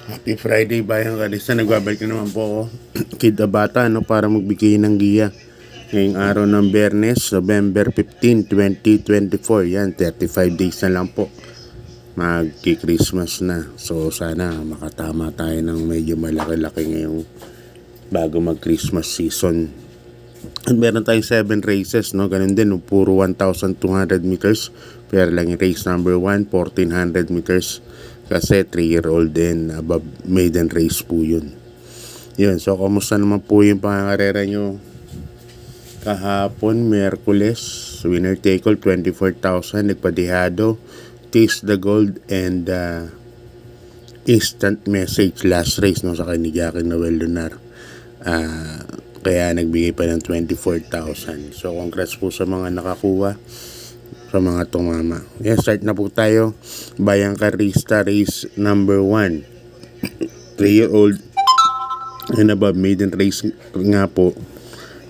Happy Friday bayang kalista, nagbabalik na naman po ako Kid Abata para magbigay ng giya ngayong araw ng Biyernes, November 15, 2024. Yan, 35 days na lang po magki-Christmas na. So sana makatama tayo ng medyo malaki-laki ngayong bago mag-Christmas season. At meron tayong 7 races, no? Ganun din, no? Puro 1,200 meters. Pero lang yung race number 1, 1,400 meters. Kasi 3-year-old and above maiden race po yun. Yun, so kamusta naman po yung pangangarera nyo kahapon, Merkules? Winner take all, 24,000. Nagpadihado, Taste the Gold, and instant message last race, no, sa kay ni Jackie Noel Lunar. Kaya nagbigay pa ng 24,000. So congrats po sa mga nakakuha, sa mga tumama. Yan, start na po tayo. Bayang Karista race number 1. 3-year-old and above maiden race nga po.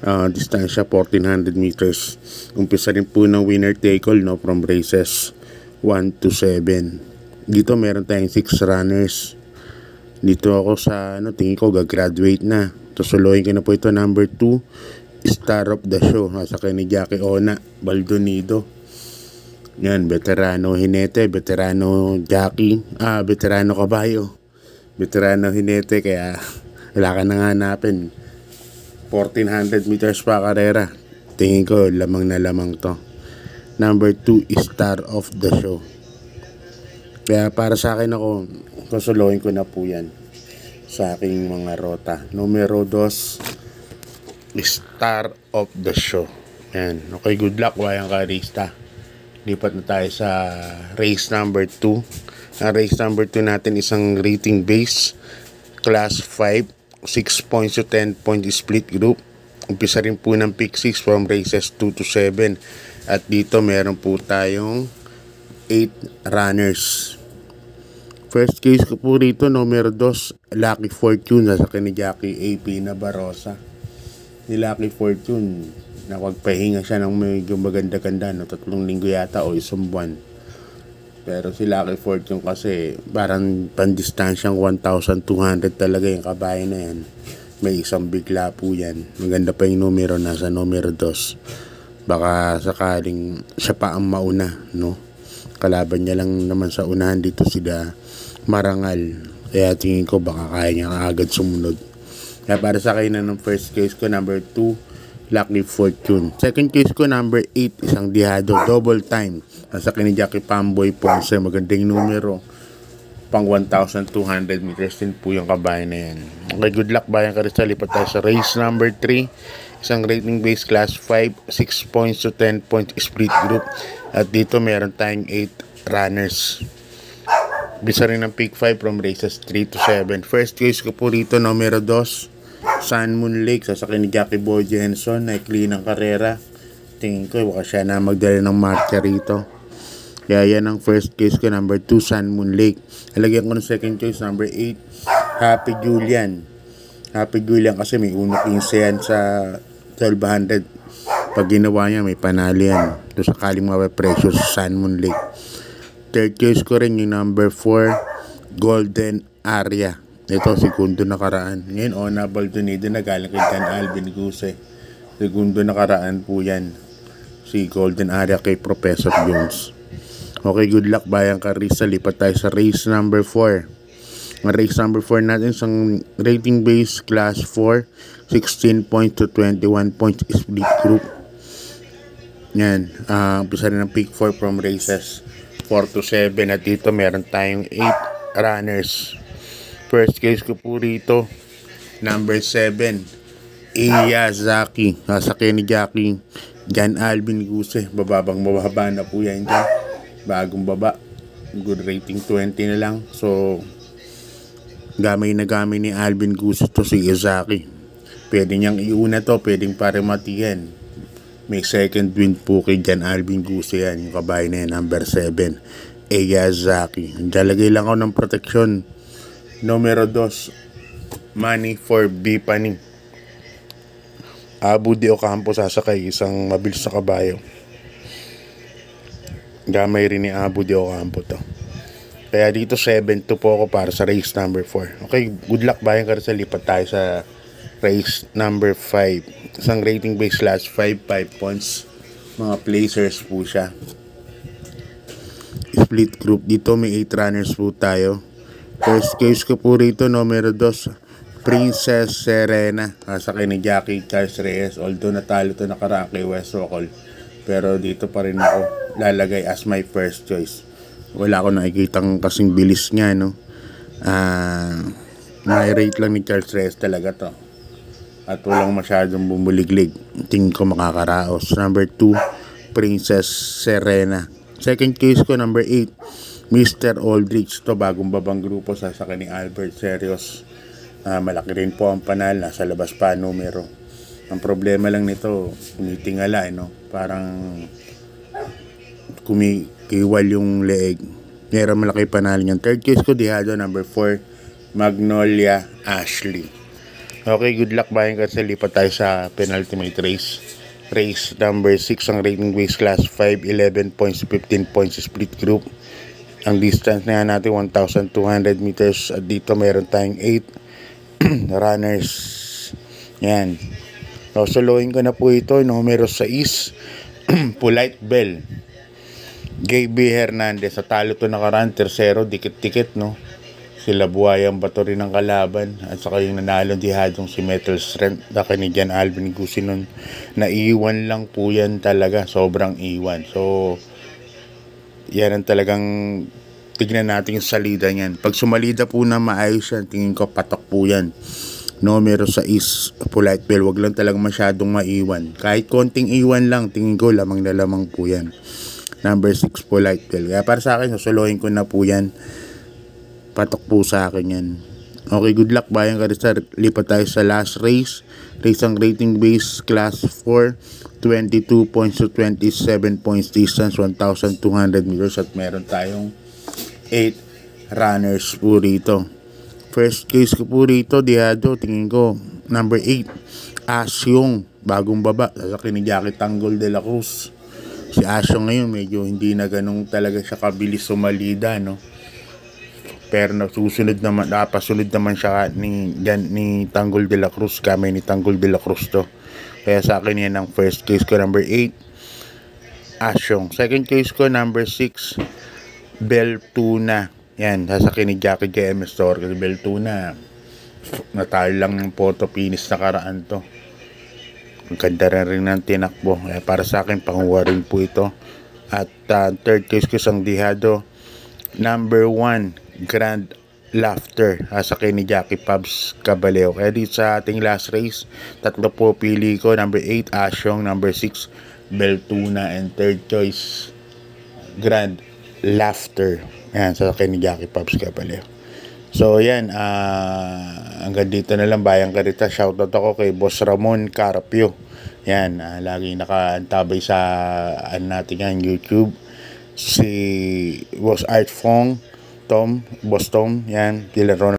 Distansya 1,400 meters. Umpisa rin po ng winner take all, no, from races 1 to 7. Dito meron tayong 6 runners. Dito ako sa tingin ko gagraduate na. Tusuloyin ko na po ito, number 2, Star of the Show. Nasa kay ni Jackie Ona Baldonido. Yan, veterano hinete, veterano jockey, veterano kabayo, veterano hinete, kaya wala ka nang hanapin. 1,400 meters pa karera. Tingin ko lamang na lamang to. Number 2, Star of the Show. Kaya para sa akin, ako kusuloyin ko na po yan sa aking mga rota. Numero 2, Star of the Show. Yan. Okay, good luck, Wayang Karista. Lipat na tayo sa race number 2. Ang race number 2 natin isang rating base, class 5, 6 points to 10 point split group. Umpisa rin po ng pick 6 from races 2 to 7. At dito meron po tayong 8 runners. First case ko po rito, numero 2, Lucky Fortune. Nasa kay ni Jackie AP Nabarosa. Ni Lucky Fortune, nakapagpahinga siya ng medyo maganda-ganda, no? 3 linggo yata o 1 buwan. Pero si Lucky Fortune kasi parang pandistansyang 1,200 talaga yung kabayo na yan. May isang bigla po yan. Maganda pa yung numero, nasa numero 2. Baka sakaling siya pa ang mauna, no? Kalaban niya lang naman sa unahan dito sila Marangal. Kaya tingin ko baka kaya niya agad sumunod. Kaya para sa akin na ng first case ko, number 2, Lucky Fortune. Second case ko, number 8, isang dihado, double time. Nasa kay ni Jackie Pamboy Ponce. Magandang numero. Pang 1,200 meters din po yung kabayan na yan. Okay, good luck Bayang Karista. Lipat tayo sa race number 3. Isang rating base class 5, 6 points to 10 point split group. At dito meron tayong 8 runners. Bisa rin ng pick 5 from races 3 to 7. First case ko po rito, numero 2, Sun Moon Lake. Sasakyan ni Jackie Boy Jenson. Naikli ng karera. Tingin ko baka siya na magdala ng marcha rito. Kaya yan ang first case ko, number 2, Sun Moon Lake. Halagyan ko ng second case, number 8, Happy Julian. Happy Julian kasi may 1.15 yan sa 1,200. Pag ginawa niya, may panalo yan. Ito sakaling mapapresyo sa Sun Moon Lake. Third case ko rin yung number 4, Golden Area. Ito, segundo nakaraan. Ngayon, Ona Baldonido na galing kay Dan Alvin Guse. Segundo nakaraan po yan. Si Golden Area kay Professor Jones. Okay, good luck Bayang Karista. Lipat tayo sa race number 4. Ang race number 4 natin, isang rating base class 4, 16 points to 21 points split group. Yan. Umpisa rin ng pick 4 from races 4 to 7. At dito meron tayong 8 runners. First case ko po rito, number 7, Iyazaki. Sasakyan ni Jackie Jan Alvin Guse. Bababang mababa na po yan dyan. Bagong baba. Good rating 20 na lang. So gamay na gamay ni Alvin Guse to si Iyazaki. Pwede niyang iuna to, pwedeng parimatihan. May second win po kay Jan Alvin Guse yan. Yung kabayo na yan, number 7, Iyazaki. Dalagay lang ako ng proteksyon. Numero 2, Money for Bipani. Abu de Ocampo sasakay, isang mabilis na kabayo. Gamay rin ni Abu de Ocampo to. Kaya dito 7-2 po ako para sa race number 4. Okay, good luck Bayang Karisa. Lipat tayo sa race number 5. Isang rating base last 5 points. Mga placers po siya. Split group. Dito may 8 runners po tayo. First case ko po rito, numero 2, Princess Serena. Sa ni Jackie Charles Reyes. Although natalo to nakaraan kay West Sokol, pero dito pa rin ako lalagay as my first choice. Wala ko nakikitang kasing bilis niya, no? May rate lang ni Charles Reyes talaga to. At walang masyadong bumuliglig. Tingin ko makakaraos. Number 2, Princess Serena. Second case ko, number 8, Mr. Aldrich. To bagong babang grupo sa ni Albert Serios. Malaki rin po ang panal. Nasa labas pa numero. Ang problema lang nito, tumitingala, no? Parang kumikiwal yung leeg. Meron malaki panalo niyan. Third case ko, Dihado, number 4, Magnolia Ashley. Okay, good luck Bayang Karisa. Lipat tayo sa penultimate race. Race number 6, ang rating base class 5, 11 points, 15 points split group. Ang distance na natin 1,200 meters. At dito meron tayong 8 runners. Yan. So, solohin ko na po ito. Numero 6, Polite Bell. Gaby Hernandez. Sa talo to nakaraan, tercero, dikit-dikit, no? Sila buhayang bato rin ng kalaban. At saka yung nanalo Dihadong si Metal Strength. Daka ni Jan Alvin Gusinon. Naiwan lang po yan talaga. Sobrang iwan. So, yan ang talagang tignan natin yung salida niyan. Pag sumalida po na maayos yan, tingin ko patok po yan. Numero 6, Polite Bell. Wag lang talagang masyadong maiwan. Kahit konting iwan lang, tingin ko lamang na lamang po yan. Number 6, Polite Bell. Kaya para sa akin, susuluhin ko na po yan. Patok po sa akin yan. Okay, good luck Bayang Karisa. Lipat tayo sa last race. Race ang rating base class 4, 22 points to 27 points distance, 1,200 meters. At meron tayong 8 runners po rito. First case ko po rito, Dihado, tingin ko, number 8, Asyong, bagong baba, sasakyan ni Jackie Tanggol de la Cruz. Si Asyong ngayon, medyo hindi na ganun talaga siya kabilis sumalida, no? Pero napasunod naman siya ni Tanggol de la Cruz, kami ni Tanggol de la Cruz to. Kaya sa akin yan ang first case ko, number 8, Asyong. Second case ko, number 6, Beltuna. Yan, sasakyan ni Jackie KM Store. Kasi Beltuna, natalo lang ng photo finish nakaraan to. Ang ganda rin ng tinakbo. Kaya para sa akin, panguha rin po ito. At third case ko isang Dihado, number 1, Grand Laughter. Sasakyan ni Jackie Pabs Cabaleo. Kaya dito sa ating last race, tatlo po pili ko. Number 8, Asyong. Number 6, Beltuna. And third choice, Grand Laughter. Yan, sasakyan ni Jackie Pabs Cabaleo. So, yan. Hanggang dito na lang Bayang Karisa. Shoutout ako kay Boss Ramon Carpio. Yan, lagi nakaantabay sa natin yan, YouTube. Si Boss Art Fong, Boss Tom, yan, Killer Ronald.